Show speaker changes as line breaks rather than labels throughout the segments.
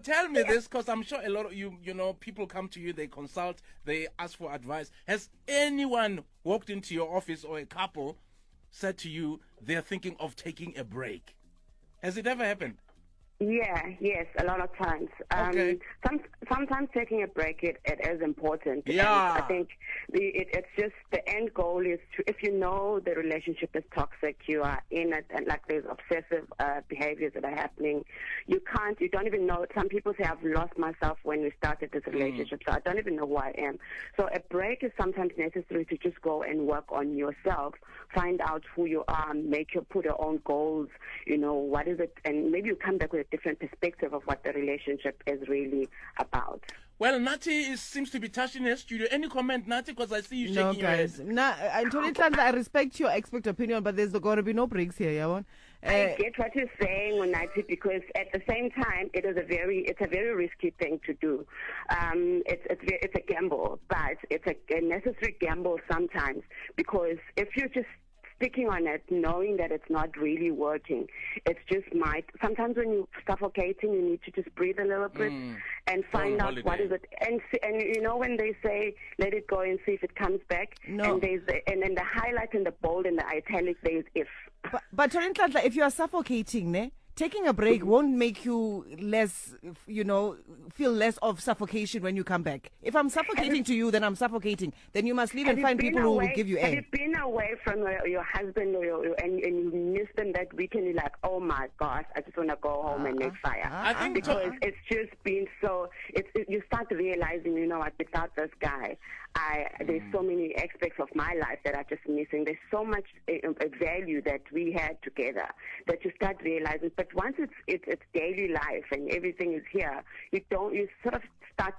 tell me this, because I'm sure a lot of people come to you, they consult, they ask for advice. Has anyone walked into your office, or a couple said to you they're thinking of taking a break? Has it ever happened?
Yes, a lot of times.
Okay.
Sometimes taking a break, it is important.
Yeah.
And I think it's just the end goal is to, if you know the relationship is toxic, you are in it, and like there's obsessive behaviors that are happening, you don't even know. Some people say, I've lost myself when we started this relationship, so I don't even know who I am. So a break is sometimes necessary to just go and work on yourself, find out who you are, put your own goals, what is it, and maybe you come back with a different perspective of what the relationship is really about.
Well, Nati seems to be touching her studio. Any comment, Nati? Because I see you shaking your head.
I respect your expert opinion, but there's going to be no breaks here, Yawon.
I get what you're saying, Nati, because at the same time, it's a very risky thing to do. It's a gamble, but it's a necessary gamble sometimes, because if you're just sticking on it, knowing that it's not really working, sometimes when you're suffocating, you need to just breathe a little bit and find out what is it. And when they say, let it go and see if it comes back, and then the highlight and the bold and the italic, there's if.
But if you are suffocating, taking a break won't make you less, feel less of suffocation when you come back. If I'm suffocating to you, then I'm suffocating. Then you must leave and find people who will give you air.
Have you been away from your husband and you miss them that weekend? You're like, oh my gosh, I just want to go home and make fire. Because it's just been so, you start realizing, without this guy, there's so many aspects of my life that are just missing. There's so much value that we had together that you start realizing. But once it's daily life and everything is here, you sort of start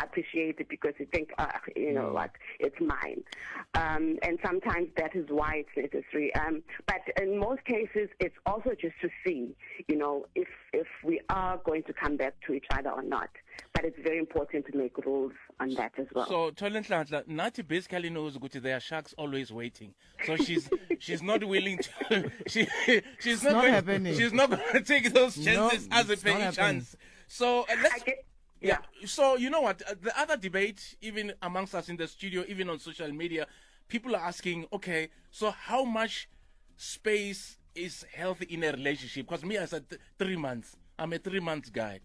appreciate it, because you think, what, it's mine. And sometimes that is why it's necessary. But in most cases, it's also just to see, if we are going to come back to each other or not. But it's very important to make rules on that as well.
So, Nati basically knows that there are sharks always waiting. So she's not willing to. She's not going to take those chances as a pay chance. So let's. Yeah. So you know what? The other debate, even amongst us in the studio, even on social media, people are asking, okay, so how much space is healthy in a relationship? Because me, I said 3 months. I'm a 3 months guy.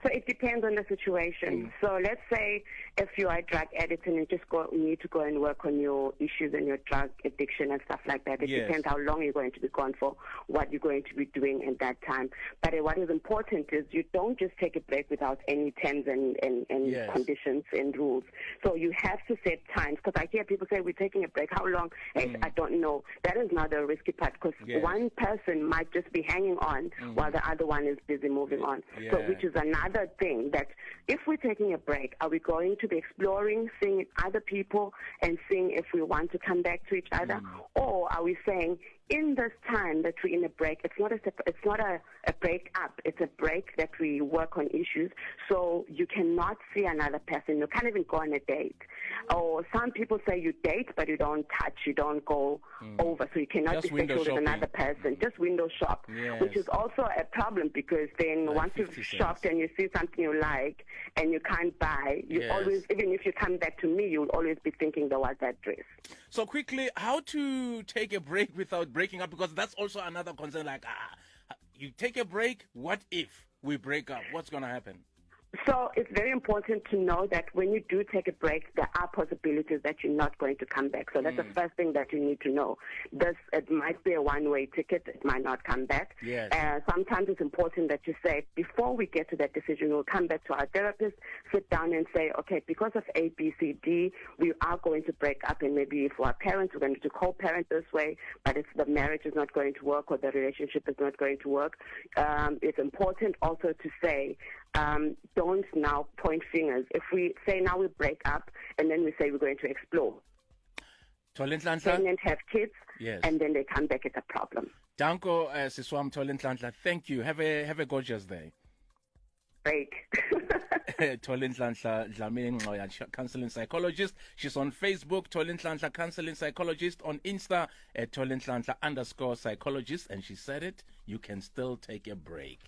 So it depends on the situation. So let's say if you are a drug addict and you just need to go and work on your issues and your drug addiction and stuff like that. It depends how long you're going to be gone for, what you're going to be doing at that time. But what is important is you don't just take a break without any terms and conditions and rules. So you have to set times, because I hear people say, we're taking a break. How long? I don't know. That is not a risky part, because one person might just be hanging on while the other one is busy moving on. So which is another thing, that if we're taking a break, are we going to be exploring, seeing other people and seeing if we want to come back to each other? Or are we saying, in this time that we're in a break, it's not a break up, it's a break that we work on issues, so you cannot see another person, you can't even go on a date. Or some people say you date, but you don't touch, you don't go over, so you cannot be sexual with another person, just window shop, which is also a problem, because then once you've shopped and you see something you like and you can't buy, you always, even if you come back to me, you'll always be thinking there was that dress.
So quickly, how to take a break without breaking up? Because that's also another concern, like, you take a break, what if we break up? What's going to happen?
So it's very important to know that when you do take a break, there are possibilities that you're not going to come back. So that's the first thing that you need to know. It might be a one-way ticket. It might not come back. Sometimes it's important that you say, before we get to that decision, we'll come back to our therapist, sit down and say, okay, because of A, B, C, D, we are going to break up, and maybe if we're parents, we're going to co-parent this way, but if the marriage is not going to work or the relationship is not going to work, it's important also to say, don't now point fingers. If we say now we break up and then we say we're going to explore, pregnant, have kids, and then they come back, it's a problem.
Danko Siswam Tolintlantla, thank you. Have a gorgeous day.
Break.
Dlamini-Ngcoya, counseling psychologist. She's on Facebook, Tolintlantla counseling psychologist, on Insta at Tolintlantla _psychologist, and she said it, you can still take a break.